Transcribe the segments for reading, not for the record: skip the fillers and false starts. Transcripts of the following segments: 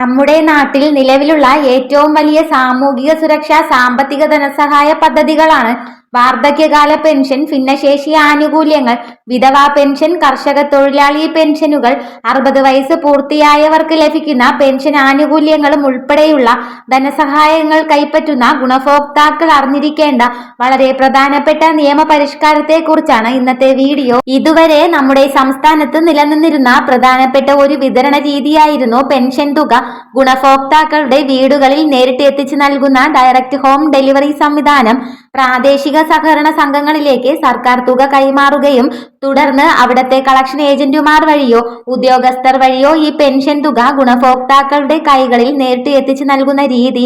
നമ്മുടെ നാട്ടിൽ നിലവിലുള്ള ഏറ്റവും വലിയ സാമൂഹിക സുരക്ഷാ സാമ്പത്തിക ധനസഹായ പദ്ധതികളാണ് വാർദ്ധക്യകാല പെൻഷൻ, ഭിന്നശേഷി ആനുകൂല്യങ്ങൾ, വിധവാ പെൻഷൻ, കർഷക തൊഴിലാളി പെൻഷനുകൾ, 60 വയസ്സ് പൂർത്തിയായവർക്ക് ലഭിക്കുന്ന പെൻഷൻ ആനുകൂല്യങ്ങളും ഉൾപ്പെടെയുള്ള ധനസഹായങ്ങൾ കൈപ്പറ്റുന്ന ഗുണഭോക്താക്കൾ അറിഞ്ഞിരിക്കേണ്ട വളരെ പ്രധാനപ്പെട്ട നിയമപരിഷ്കാരത്തെക്കുറിച്ചാണ് ഇന്നത്തെ വീഡിയോ. ഇതുവരെ നമ്മുടെ സംസ്ഥാനത്ത് നിലനിന്നിരുന്ന പ്രധാനപ്പെട്ട ഒരു വിതരണ രീതിയായിരുന്നു പെൻഷൻ തുക ഗുണഭോക്താക്കളുടെ വീടുകളിൽ നേരിട്ട് എത്തിച്ചു നൽകുന്ന ഡയറക്റ്റ് ഹോം ഡെലിവറി സംവിധാനം. പ്രാദേശിക സഹകരണ സംഘങ്ങളിലേക്ക് സർക്കാർ തുക കൈമാറുകയും തുടർന്ന് അവിടത്തെ കളക്ഷൻ ഏജന്റുമാർ വഴിയോ ഉദ്യോഗസ്ഥർ വഴിയോ ഈ പെൻഷൻ തുക ഗുണഭോക്താക്കളുടെ കൈകളിൽ നേരിട്ട് എത്തിച്ചു നൽകുന്ന രീതി.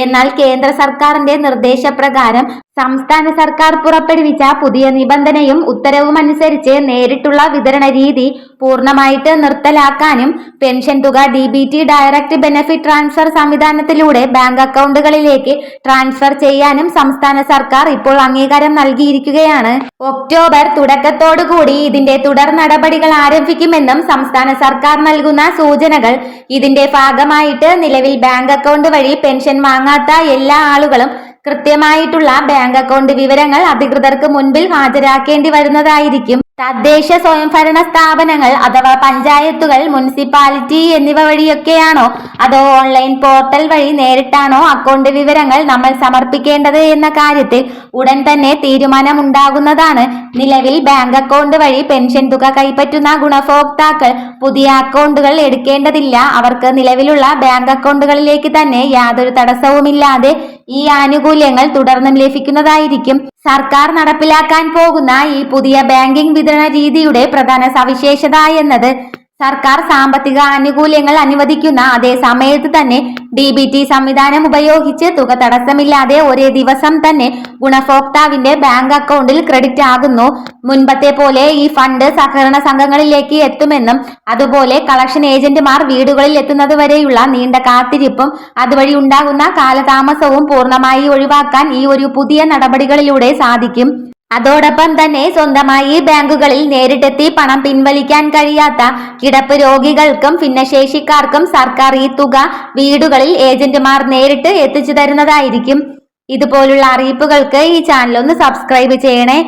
എന്നാൽ കേന്ദ്ര സർക്കാരിന്റെ നിർദ്ദേശപ്രകാരം സംസ്ഥാന സർക്കാർ പുറപ്പെടുവിച്ച പുതിയ നിബന്ധനയും ഉത്തരവും അനുസരിച്ച് നേരിട്ടുള്ള വിതരണ രീതി പൂർണ്ണമായിട്ട് നിർത്തലാക്കാനും പെൻഷൻ തുക DBT ഡയറക്റ്റ് ബെനഫിറ്റ് ട്രാൻസ്ഫർ സംവിധാനത്തിലൂടെ ബാങ്ക് അക്കൗണ്ടുകളിലേക്ക് ട്രാൻസ്ഫർ ചെയ്യാനും സംസ്ഥാന സർക്കാർ ഇപ്പോൾ അംഗീകാരം നൽകിയിരിക്കുകയാണ്. ഒക്ടോബർ തുടക്കത്തോടുകൂടി ഇതിന്റെ തുടർ നടപടികൾ ആരംഭിക്കുമെന്നും സംസ്ഥാന സർക്കാർ നൽകുന്ന സൂചനകൾ. ഇതിന്റെ ഭാഗമായിട്ട് നിലവിൽ ബാങ്ക് അക്കൗണ്ട് വഴി പെൻഷൻ വാങ്ങാത്ത എല്ലാ ആളുകളും കൃത്യമായിട്ടുള്ള ബാങ്ക് അക്കൗണ്ട് വിവരങ്ങൾ അധികൃതർക്ക് മുൻപിൽ ഹാജരാക്കേണ്ടി വരുന്നതായിരിക്കും. തദ്ദേശ സ്വയംഭരണ സ്ഥാപനങ്ങൾ അഥവാ പഞ്ചായത്തുകൾ, മുനിസിപ്പാലിറ്റി എന്നിവ വഴിയൊക്കെയാണോ അതോ ഓൺലൈൻ പോർട്ടൽ വഴി നേരിട്ടാണോ അക്കൗണ്ട് വിവരങ്ങൾ നമ്മൾ സമർപ്പിക്കേണ്ടത് എന്ന കാര്യത്തിൽ ഉടൻ തന്നെ തീരുമാനമുണ്ടാകുന്നതാണ്. നിലവിൽ ബാങ്ക് അക്കൗണ്ട് വഴി പെൻഷൻ തുക കൈപ്പറ്റുന്ന ഗുണഭോക്താക്കൾ പുതിയ അക്കൗണ്ടുകൾ എടുക്കേണ്ടതില്ല. അവർക്ക് നിലവിലുള്ള ബാങ്ക് അക്കൗണ്ടുകളിലേക്ക് തന്നെ യാതൊരു തടസ്സവുമില്ലാതെ ഈ ആനുകൂല്യങ്ങൾ തുടർന്നും ലഭിക്കുന്നതായിരിക്കും. സർക്കാർ നടപ്പിലാക്കാൻ പോകുന്ന ഈ പുതിയ ബാങ്കിംഗ് വിതരണ രീതിയുടെ പ്രധാന സവിശേഷത എന്നത് സർക്കാർ സാമ്പത്തിക ആനുകൂല്യങ്ങൾ അനുവദിക്കുന്ന അതേ സമയത്ത് തന്നെ DBT സംവിധാനം ഉപയോഗിച്ച് തുക തടസ്സമില്ലാതെ ഒരേ ദിവസം തന്നെ ഗുണഭോക്താവിന്റെ ബാങ്ക് അക്കൗണ്ടിൽ ക്രെഡിറ്റ് ആകുന്നു. മുൻപത്തെ പോലെ ഈ ഫണ്ട് സഹകരണ സംഘങ്ങളിലേക്ക് എത്തുമെന്നും അതുപോലെ കളക്ഷൻ ഏജന്റുമാർ വീടുകളിൽ എത്തുന്നത് വരെയുള്ള നീണ്ട കാത്തിരിപ്പും അതുവഴി ഉണ്ടാകുന്ന കാലതാമസവും പൂർണ്ണമായി ഒഴിവാക്കാൻ ഈ ഒരു പുതിയ നടപടികളിലൂടെ സാധിക്കും. അതോടൊപ്പം തന്നെ സ്വന്തമായി ബാങ്കുകളിൽ നേരിട്ടെത്തി പണം പിൻവലിക്കാൻ കഴിയാത്ത കിടപ്പ് രോഗികൾക്കും ഭിന്നശേഷിക്കാർക്കും സർക്കാർ ഈ തുക വീടുകളിൽ ഏജന്റുമാർ നേരിട്ട് എത്തിച്ചു തരുന്നതായിരിക്കും. ഇതുപോലുള്ള അറിയിപ്പുകൾക്ക് ഈ ചാനൽ ഒന്ന് സബ്സ്ക്രൈബ് ചെയ്യണേ.